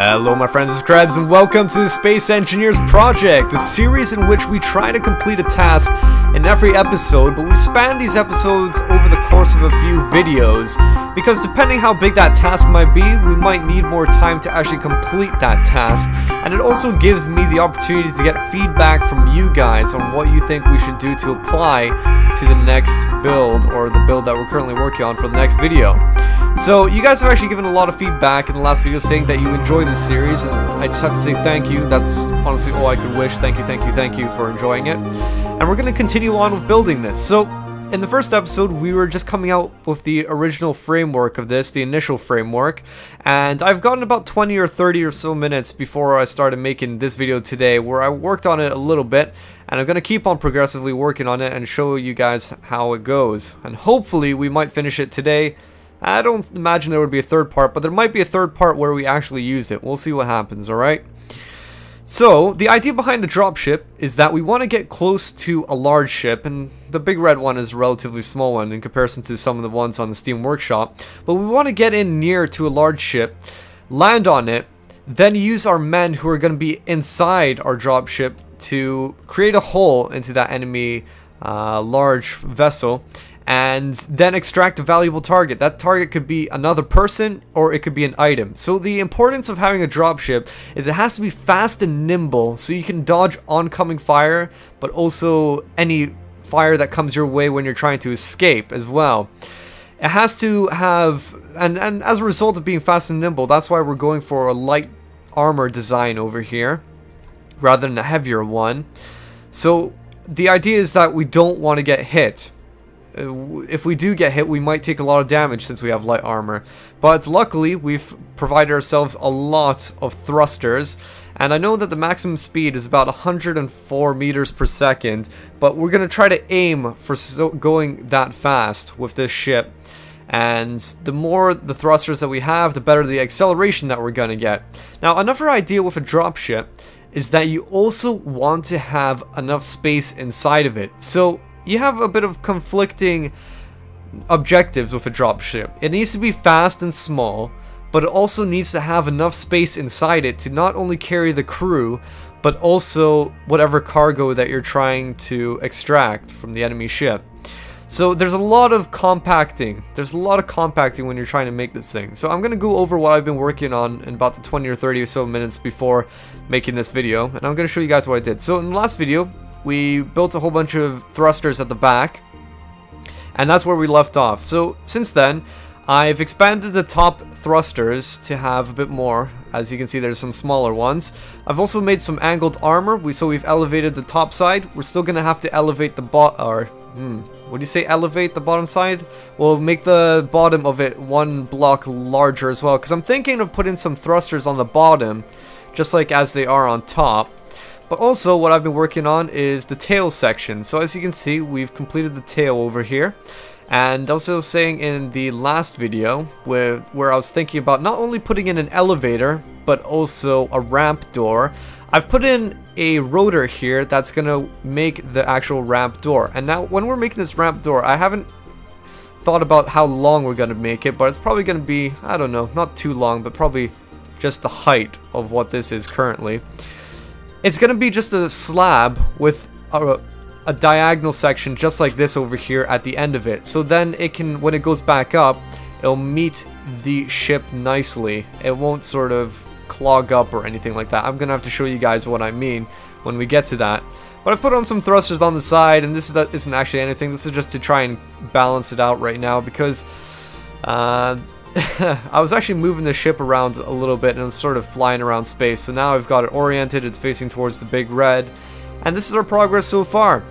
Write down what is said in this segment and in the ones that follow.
Hello my friends, it's Krebs and welcome to the Space Engineers Project, the series in which we try to complete a task in every episode, but we span these episodes over the course of a few videos, because depending how big that task might be, we might need more time to actually complete that task, and it also gives me the opportunity to get feedback from you guys on what you think we should do to apply to the next build, or the build that we're currently working on for the next video. So you guys have actually given a lot of feedback in the last video saying that you enjoy this series, and I just have to say thank you. That's honestly all I could wish. Thank you for enjoying it. And we're going to continue on with building this. So in the first episode we were just coming out with the original framework of this, the initial framework, and I've gotten about 20 or 30 or so minutes before I started making this video today, where I worked on it a little bit, and I'm going to keep on progressively working on it and show you guys how it goes, and hopefully we might finish it today. I don't imagine there would be a third part, but there might be a third part where we actually use it. We'll see what happens, alright? So, the idea behind the dropship is that we want to get close to a large ship, and the big red one is a relatively small one in comparison to some of the ones on the Steam Workshop, but we want to get in near to a large ship, land on it, then use our men who are going to be inside our dropship to create a hole into that enemy large vessel, and then extract a valuable target. That target could be another person, or it could be an item. So the importance of having a dropship is it has to be fast and nimble, so you can dodge oncoming fire, but also any fire that comes your way when you're trying to escape as well. It has to have, and as a result of being fast and nimble, that's why we're going for a light armor design over here, rather than a heavier one. So the idea is that we don't want to get hit. If we do get hit, we might take a lot of damage since we have light armor. But luckily, we've provided ourselves a lot of thrusters. And I know that the maximum speed is about 104 meters per second. But we're going to try to aim for going that fast with this ship. And the more the thrusters that we have, the better the acceleration that we're going to get. Now, another idea with a dropship is that you also want to have enough space inside of it. So you have a bit of conflicting objectives with a dropship. It needs to be fast and small, but it also needs to have enough space inside it to not only carry the crew, but also whatever cargo that you're trying to extract from the enemy ship. So there's a lot of compacting. There's a lot of compacting when you're trying to make this thing. So I'm going to go over what I've been working on in about the 20 or 30 or so minutes before making this video, and I'm going to show you guys what I did. So in the last video, we built a whole bunch of thrusters at the back, and that's where we left off. So since then, I've expanded the top thrusters to have a bit more. As you can see, there's some smaller ones. I've also made some angled armor, so we've elevated the top side. We're still gonna have to elevate the what do you say, elevate the bottom side? We'll make the bottom of it one block larger as well, because I'm thinking of putting some thrusters on the bottom, just like as they are on top. But also, what I've been working on is the tail section. So as you can see, we've completed the tail over here. And also saying in the last video, where I was thinking about not only putting in an elevator, but also a ramp door, I've put in a rotor here that's going to make the actual ramp door. And now, when we're making this ramp door, I haven't thought about how long we're going to make it, but it's probably going to be, I don't know, not too long, but probably just the height of what this is currently. It's going to be just a slab with a diagonal section just like this over here at the end of it. So then it can, when it goes back up, it'll meet the ship nicely. It won't sort of clog up or anything like that. I'm going to have to show you guys what I mean when we get to that. But I put on some thrusters on the side, and this isn't actually anything. This is just to try and balance it out right now, because I was actually moving the ship around a little bit, and it was sort of flying around space. So now I've got it oriented, it's facing towards the big red, and this is our progress so far.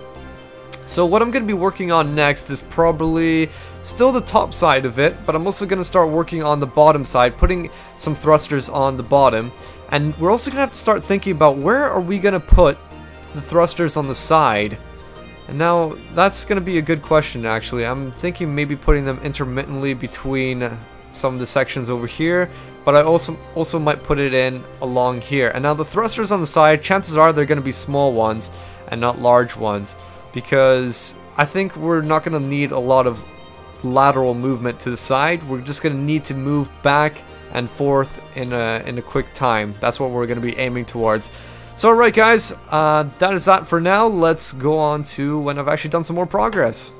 So what I'm going to be working on next is probably still the top side of it, but I'm also going to start working on the bottom side, putting some thrusters on the bottom. And we're also going to have to start thinking about where are we going to put the thrusters on the side. And now that's going to be a good question, actually. I'm thinking maybe putting them intermittently between some of the sections over here, but I also might put it in along here. And now the thrusters on the side, chances are they're going to be small ones and not large ones, because I think we're not going to need a lot of lateral movement to the side. We're just going to need to move back and forth in a quick time. That's what we're going to be aiming towards. So alright guys, that is that for now. Let's go on to when I've actually done some more progress.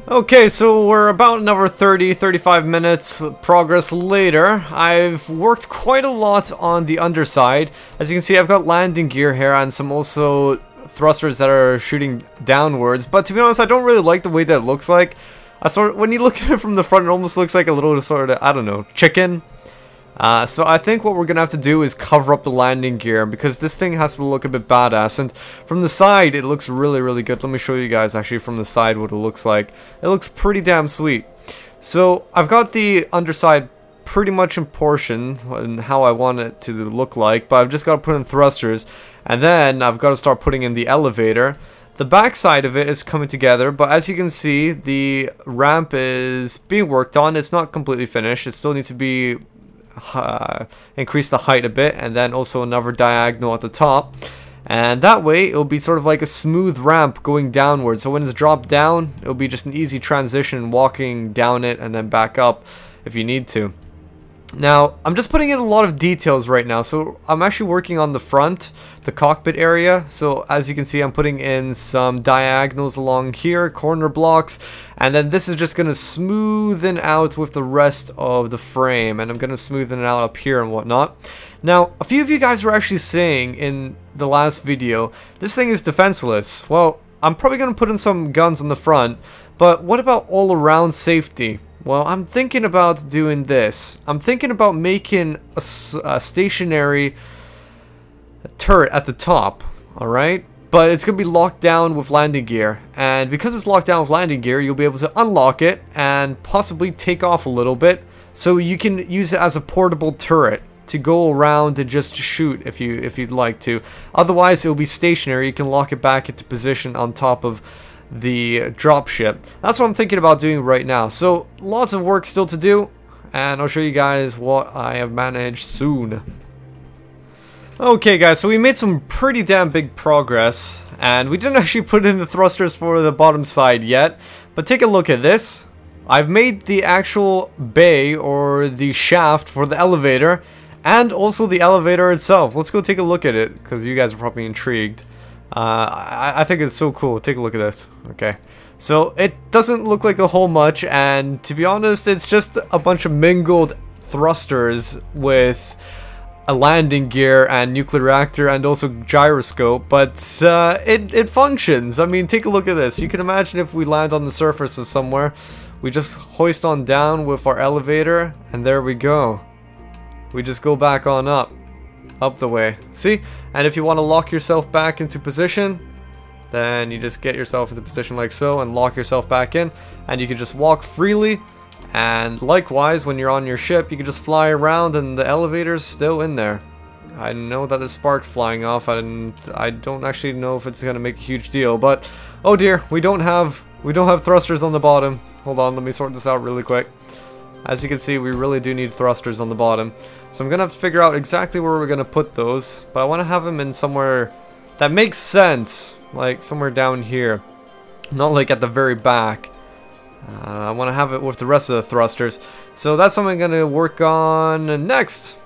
Okay, so we're about another 30-35 minutes progress later. I've worked quite a lot on the underside. As you can see, I've got landing gear here and some also thrusters that are shooting downwards. But to be honest, I don't really like the way that it looks like. When you look at it from the front, it almost looks like a little sort of, I don't know, chicken. So I think what we're going to have to do is cover up the landing gear because this thing has to look a bit badass. And from the side, it looks really, really good. Let me show you guys actually from the side what it looks like. It looks pretty damn sweet. So I've got the underside pretty much in portion and how I want it to look like. But I've just got to put in thrusters. And then I've got to start putting in the elevator. The back side of it is coming together, but as you can see, the ramp is being worked on. It's not completely finished. It still needs to be increase the height a bit, and then also another diagonal at the top. And that way, it'll be sort of like a smooth ramp going downward. So when it's dropped down, it'll be just an easy transition walking down it and then back up if you need to. Now, I'm just putting in a lot of details right now. So I'm actually working on the front, the cockpit area. So as you can see, I'm putting in some diagonals along here, corner blocks. And then this is just going to smoothen out with the rest of the frame. And I'm going to smoothen it out up here and whatnot. Now, a few of you guys were actually saying in the last video, this thing is defenseless. Well, I'm probably going to put in some guns on the front. But what about all around safety? Well, I'm thinking about doing this. I'm thinking about making a stationary turret at the top, alright? But it's going to be locked down with landing gear. And because it's locked down with landing gear, you'll be able to unlock it and possibly take off a little bit. So you can use it as a portable turret to go around and just shoot if you'd like to. Otherwise, it'll be stationary. You can lock it back into position on top of the dropship. That's what I'm thinking about doing right now. So lots of work still to do, and I'll show you guys what I have managed soon. Okay guys, so we made some pretty damn big progress, and we didn't actually put in the thrusters for the bottom side yet, but take a look at this. I've made the actual bay or the shaft for the elevator and also the elevator itself. Let's go take a look at it because you guys are probably intrigued. I think it's so cool. Take a look at this. Okay, so it doesn't look like a whole much, and to be honest, it's just a bunch of mingled thrusters with a landing gear and nuclear reactor and also gyroscope, but it functions. I mean, take a look at this. You can imagine if we land on the surface of somewhere, we just hoist on down with our elevator, and there we go. We just go back on up the way. See? And if you want to lock yourself back into position, then you just get yourself into position like so and lock yourself back in, and you can just walk freely. And likewise, when you're on your ship, you can just fly around and the elevator's still in there. I know that there's sparks flying off, and I don't actually know if it's gonna make a huge deal, but oh dear, we don't have thrusters on the bottom. Hold on, let me sort this out really quick. As you can see, we really do need thrusters on the bottom. So I'm going to have to figure out exactly where we're going to put those. But I want to have them in somewhere that makes sense. Like somewhere down here. Not like at the very back. I want to have it with the rest of the thrusters. So that's something I'm going to work on next.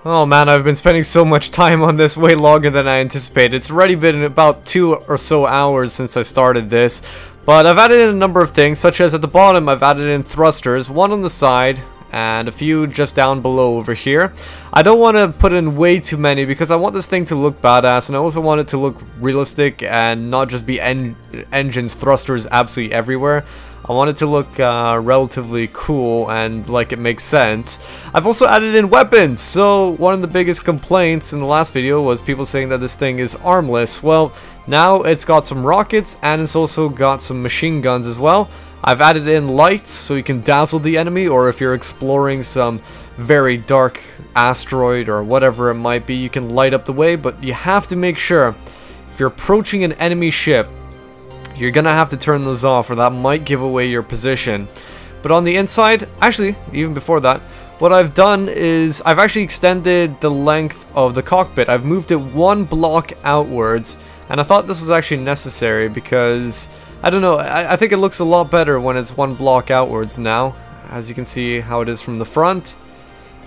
Oh man, I've been spending so much time on this, way longer than I anticipated. It's already been about 2 or so hours since I started this. But I've added in a number of things, such as at the bottom I've added in thrusters, one on the side, and a few just down below over here. I don't want to put in way too many because I want this thing to look badass, and I also want it to look realistic and not just be engines, thrusters absolutely everywhere. I want it to look relatively cool and like it makes sense. I've also added in weapons. So one of the biggest complaints in the last video was people saying that this thing is armless. Well, now it's got some rockets and it's also got some machine guns as well. I've added in lights so you can dazzle the enemy, or if you're exploring some very dark asteroid or whatever it might be, you can light up the way. But you have to make sure if you're approaching an enemy ship, you're gonna have to turn those off, or that might give away your position. But on the inside, actually, even before that, what I've done is I've actually extended the length of the cockpit. I've moved it 1 block outwards, and I thought this was actually necessary because I don't know, I think it looks a lot better when it's one block outwards now, as you can see how it is from the front.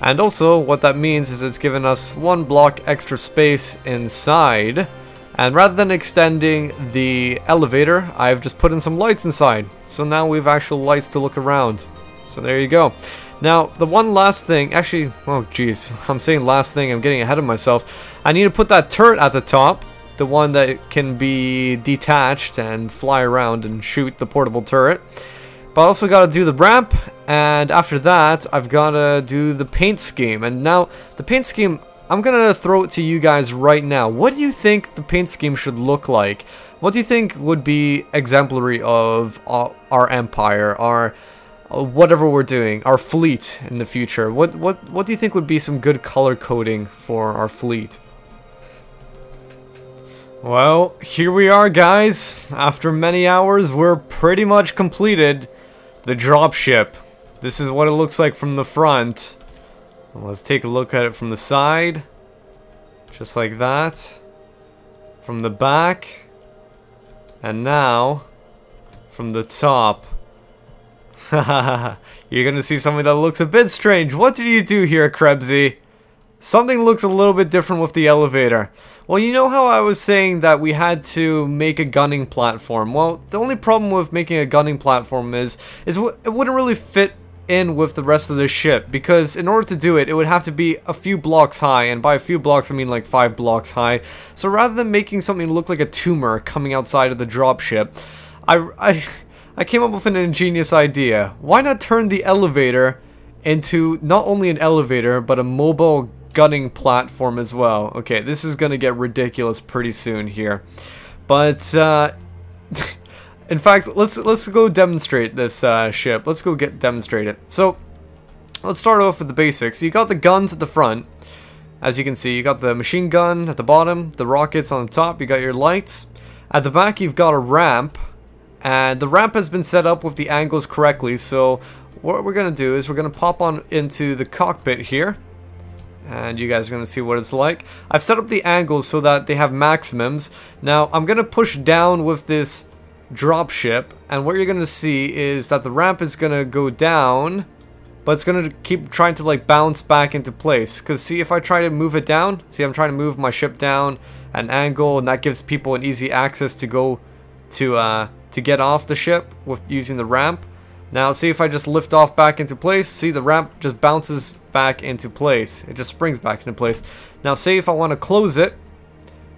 And also, what that means is it's given us one block extra space inside. And rather than extending the elevator, I've just put in some lights inside. So now we have actual lights to look around. So there you go. Now, the one last thing, actually, oh geez, I'm saying last thing, I'm getting ahead of myself. I need to put that turret at the top, the one that can be detached and fly around and shoot the portable turret. But I also got to do the ramp, and after that, I've got to do the paint scheme. And now, the paint scheme, I'm going to throw it to you guys right now. What do you think the paint scheme should look like? What do you think would be exemplary of our empire, our whatever we're doing, our fleet in the future? What do you think would be some good color coding for our fleet? Well, here we are, guys. After many hours, we're pretty much completed the dropship. This is what it looks like from the front. Let's take a look at it from the side. Just like that. From the back. And now, from the top. You're gonna see something that looks a bit strange. What did you do here, Krebsy? Something looks a little bit different with the elevator. Well, you know how I was saying that we had to make a gunning platform? Well, the only problem with making a gunning platform is it wouldn't really fit in with the rest of the ship, because in order to do it, it would have to be a few blocks high, and by a few blocks I mean like 5 blocks high. So rather than making something look like a tumor coming outside of the dropship, I came up with an ingenious idea. Why not turn the elevator into not only an elevator, but a mobile gunning platform as well? Okay, this is gonna get ridiculous pretty soon here. But, in fact, let's go demonstrate this ship. Let's go demonstrate it. So, let's start off with the basics. You got the guns at the front. As you can see, you got the machine gun at the bottom, the rockets on the top, you got your lights. At the back, you've got a ramp. And the ramp has been set up with the angles correctly, so what we're going to do is we're going to pop on into the cockpit here. And you guys are going to see what it's like. I've set up the angles so that they have maximums. Now, I'm going to push down with this dropship, and what you're going to see is that the ramp is going to go down, but it's going to keep trying to like bounce back into place. Because see, if I try to move it down, see, I'm trying to move my ship down at an angle, and that gives people an easy access to go to get off the ship with using the ramp. Now see, if I just lift off back into place, see, the ramp just bounces back into place. It just springs back into place. Now say if I want to close it,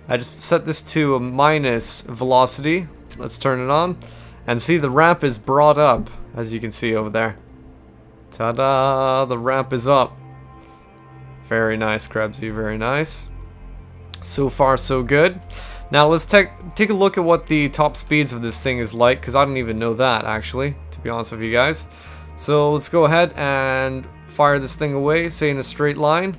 I just set this to a minus velocity. Let's turn it on, and see, the ramp is brought up, as you can see over there. Ta-da! The ramp is up. Very nice, Krebsy, very nice. So far, so good. Now let's take a look at what the top speeds of this thing is like, because I don't even know that, actually, to be honest with you guys. So let's go ahead and fire this thing away, say in a straight line.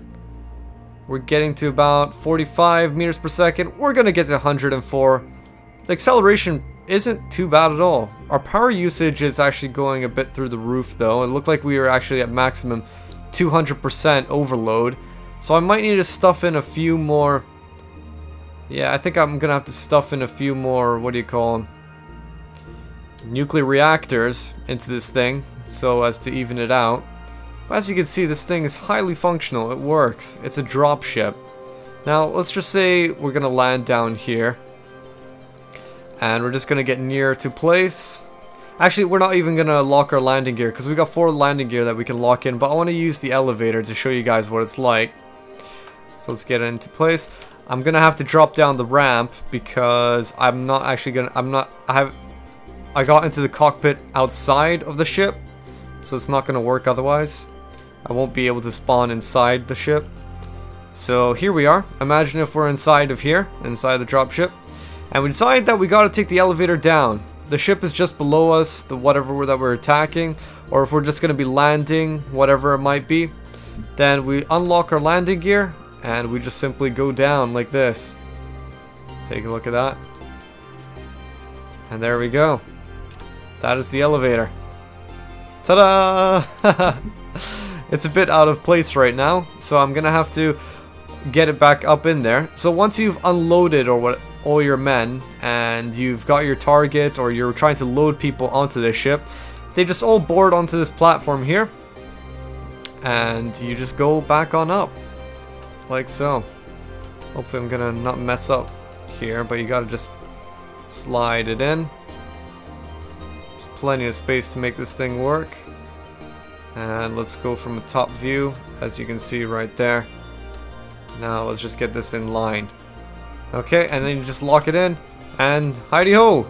We're getting to about 45 meters per second. We're going to get to 104. The acceleration isn't too bad at all. Our power usage is actually going a bit through the roof, though. It looked like we were actually at maximum 200% overload. So I might need to stuff in a few more... Yeah, I think I'm gonna have to stuff in a few more, what do you call them? Nuclear reactors into this thing, so as to even it out. But as you can see, this thing is highly functional. It works. It's a dropship. Now, let's just say we're gonna land down here. And we're just gonna get near to place. Actually, we're not even gonna lock our landing gear, because we got 4 landing gear that we can lock in, but I want to use the elevator to show you guys what it's like. So let's get it into place. I'm gonna have to drop down the ramp because I'm not actually gonna, I got into the cockpit outside of the ship, so it's not gonna work otherwise. I won't be able to spawn inside the ship. So here we are. Imagine if we're inside of here, inside the dropship, and we decide that we gotta take the elevator down. The ship is just below us, the whatever that we're attacking, or if we're just gonna be landing, whatever it might be, then we unlock our landing gear, and we just simply go down like this. Take a look at that. And there we go. That is the elevator. Ta-da! It's a bit out of place right now, so I'm gonna have to get it back up in there. So once you've unloaded or all your men and you've got your target, or you're trying to load people onto this ship, they just all board onto this platform here, and you just go back on up, like so. Hopefully I'm gonna not mess up here, but you gotta just slide it in. There's plenty of space to make this thing work. And let's go from a top view, as you can see right there. Now let's just get this in line. Okay, and then you just lock it in, and heidi-ho!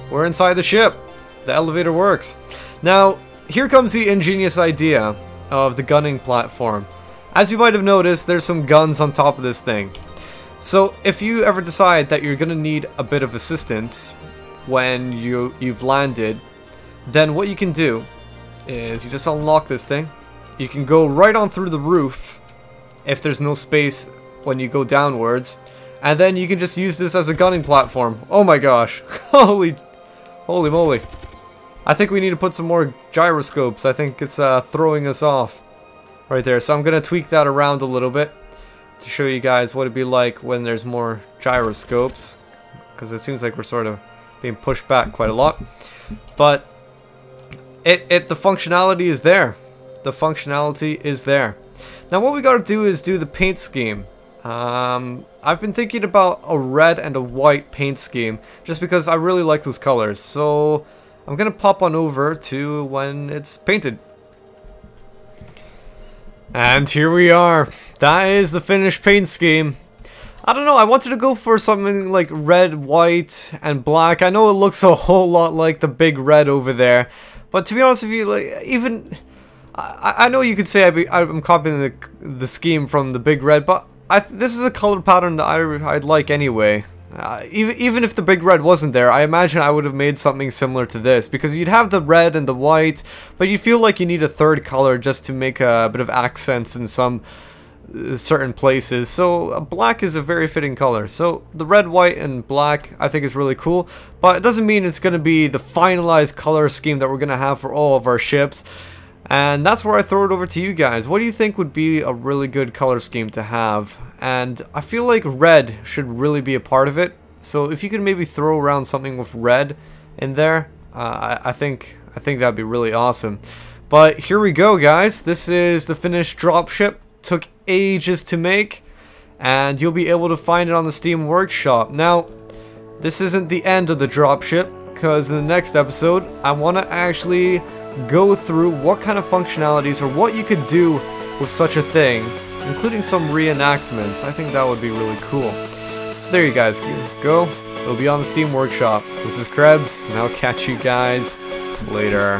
We're inside the ship! The elevator works. Now, here comes the ingenious idea of the gunning platform. As you might have noticed, there's some guns on top of this thing. So, if you ever decide that you're gonna need a bit of assistance when you've landed, then what you can do is you just unlock this thing. You can go right on through the roof if there's no space when you go downwards, and then you can just use this as a gunning platform. Oh my gosh. Holy moly. I think we need to put some more gyroscopes. I think it's throwing us off right there. So I'm gonna tweak that around a little bit to show you guys what it'd be like when there's more gyroscopes, because it seems like we're sort of being pushed back quite a lot. But the functionality is there. The functionality is there. Now what we gotta do is do the paint scheme. I've been thinking about a red and a white paint scheme just because I really like those colors. So I'm gonna pop on over to when it's painted. And here we are. That is the finished paint scheme. I don't know, I wanted to go for something like red, white, and black. I know it looks a whole lot like the big red over there, but to be honest with you, like, even I know you could say I'm copying the scheme from the big red, but this is a color pattern that I'd like anyway. Even if the big red wasn't there, I imagine I would have made something similar to this, because you'd have the red and the white, but you feel like you need a third color just to make a bit of accents in some certain places. So black is a very fitting color. So the red, white, and black I think is really cool, but it doesn't mean it's going to be the finalized color scheme that we're going to have for all of our ships. And that's where I throw it over to you guys. What do you think would be a really good color scheme to have? And I feel like red should really be a part of it. So if you could maybe throw around something with red in there, I think that'd be really awesome. But here we go, guys. This is the finished dropship. Took ages to make, and you'll be able to find it on the Steam Workshop. Now, this isn't the end of the dropship, because in the next episode, I want to actually go through what kind of functionalities or what you could do with such a thing, including some reenactments. I think that would be really cool. So there you guys go. It'll be on the Steam Workshop. This is Krebs, and I'll catch you guys later.